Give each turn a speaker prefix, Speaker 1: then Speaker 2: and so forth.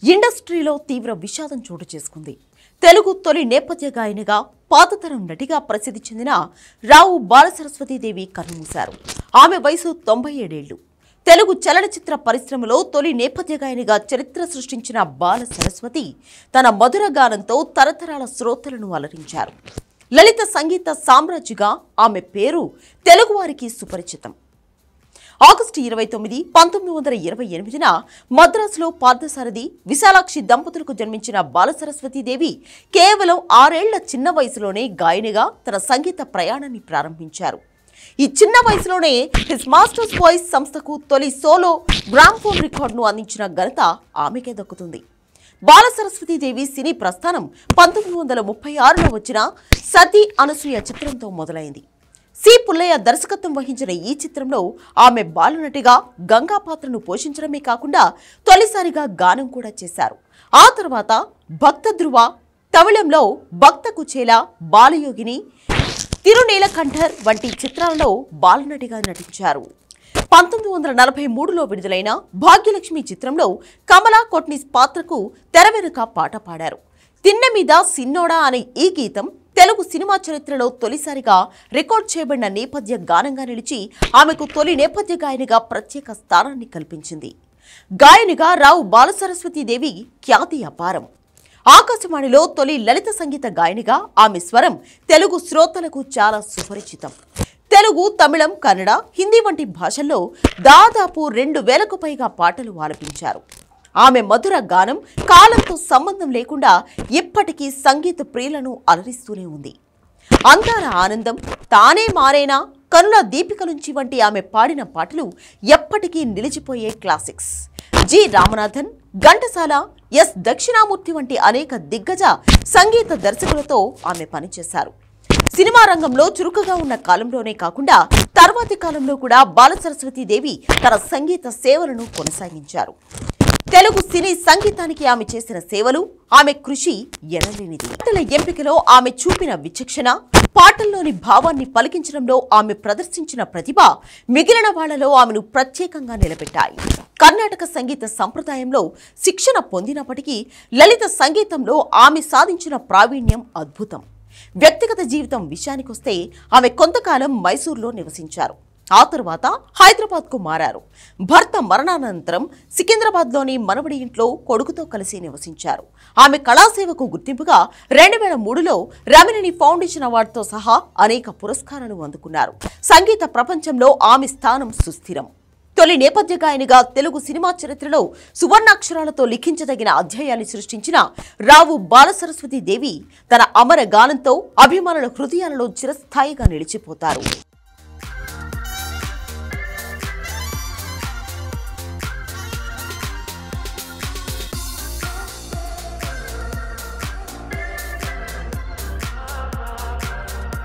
Speaker 1: ఇండస్ట్రీలో తీవ్ర విషాదం చోటు చేసుకుంది. తెలుగు తొలి నేపథ్య గాయనిగా పాతతరం నటిగా ప్రసిద్ధి చెందిన రావు బాలసరస్వతీదేవి కన్నుమూశారు. ఆమె వయసు 97 ఏళ్లు. తెలుగు చలనచిత్ర పరిశ్రమలో తొలి నేపథ్య గాయనిగా చరిత్ర సృష్టించిన బాల సరస్వతి తన మధుర గానంతో తరతరాల శ్రోతలను అలరించారు. లలిత సంగీత సామ్రాజ్యగా ఆమె పేరు తెలుగువారికి సుపరిచితం. ఆగస్టు 29, 1928న మద్రాసులో పార్థసారథి విశాలాక్షి దంపతులకు జన్మించిన బాలసరస్వతీదేవి కేవలం 6 ఏళ్ల చిన్న వయసులోనే గాయనిగా తన సంగీత ప్రయాణాన్ని ప్రారంభించారు. ఈ చిన్న వయసులోనే హిస్ మాస్టర్స్ వాయిస్ సంస్థకు తొలి సోలో గ్రామ్ఫోన్ రికార్డును అందించిన ఘనత ఆమెకే దక్కుతుంది. బాలసరస్వతీదేవి సినీ ప్రస్థానం 1936లో వచ్చిన సతీ అనసూయ చిత్రంతో మొదలైంది. సి. పుల్లయ్య దర్శకత్వం వహించిన ఈ చిత్రంలో ఆమె బాలనటిగా గంగా పాత్రను పోషించడమే కాకుండా తొలిసారిగా గానం కూడా చేశారు. ఆ తర్వాత భక్త ధ్రువ, తమిళంలో భక్త కుచేల, బాలయోగిని, తిరునీలకంఠర్ వంటి చిత్రాలలో బాలనటిగా నటించారు. 1943లో విడుదలైన భాగ్యలక్ష్మి చిత్రంలో కమలా కొట్నిస్ పాత్రకు తెర వెనుక పాట పాడారు. తిన్న మీద సిన్నోడా అనే ఈ గీతం తెలుగు సినిమా చరిత్రలో తొలిసారిగా రికార్డ్ చేయబడిన నేపథ్య గానంగా నిలిచి ఆమెకు తొలి నేపథ్య గాయనిగా ప్రత్యేక స్థానాన్ని కల్పించింది. గాయనిగా రావు బాలసరస్వతీదేవి ఖ్యాతి అపారం. ఆకాశవాణిలో తొలి లలిత సంగీత గాయనిగా ఆమె స్వరం తెలుగు శ్రోతలకు చాలా సుపరిచితం. తెలుగు, తమిళం, కన్నడ, హిందీ వంటి భాషల్లో దాదాపు 2000కు పైగా పాటలు ఆలపించారు. ఆమె మధుర గానం కాలంతో సంబంధం లేకుండా ఇప్పటికీ సంగీత ప్రియులను అలరిస్తూనే ఉంది. అందాల ఆనందం, తానే మారేనా, కనుల దీపిక నుంచి వంటి ఆమె పాడిన పాటలు ఎప్పటికీ నిలిచిపోయే classics. G. Ramanathan, Ghantasala, S. Dakshinamurthy వంటి అనేక దిగ్గజ సంగీత దర్శకులతో ఆమె పనిచేశారు. సినిమా రంగంలో చురుకుగా ఉన్న కాలంలోనే కాకుండా తర్వాతి కాలంలో కూడా బాలసరస్వతీదేవి తన సంగీత సేవలను కొనసాగించారు. తెలుగు సినీ సంగీతానికి ఆమె చేసిన సేవలు, ఆమె కృషి ఎనలేనిది. పాటల ఎంపికలో ఆమె చూపిన విచక్షణ, పాటల్లోని భావాన్ని పలికించడంలో ఆమె ప్రదర్శించిన ప్రతిభ మిగిలిన వాళ్లలో ఆమెను ప్రత్యేకంగా నిలబెట్టాయి. కర్ణాటక సంగీత సంప్రదాయంలో శిక్షణ పొందినప్పటికీ లలిత సంగీతంలో ఆమె సాధించిన ప్రావీణ్యం అద్భుతం. వ్యక్తిగత జీవితం విషయానికొస్తే ఆమె కొంతకాలం మైసూర్లో నివసించారు. ఆ తరువాత హైదరాబాద్కు మారారు. భర్త మరణానంతరం సికింద్రాబాద్లోని మనవడి ఇంట్లో కొడుకుతో కలిసి నివసించారు. ఆమె కళాసేవకు గుర్తింపుగా 2003లో రమిణి ఫౌండేషన్ అవార్డుతో సహా అనేక పురస్కారాలు అందుకున్నారు. సంగీత ప్రపంచంలో ఆమె స్థానం సుస్థిరం. తొలి నేపథ్య గాయనిగా తెలుగు సినిమా చరిత్రలో సువర్ణాక్షరాలతో లిఖించదగిన అధ్యాయాన్ని సృష్టించిన రావు బాలసరస్వతీదేవి తన అమర గానంతో అభిమానుల హృదయాలలో చిరస్థాయిగా నిలిచిపోతారు.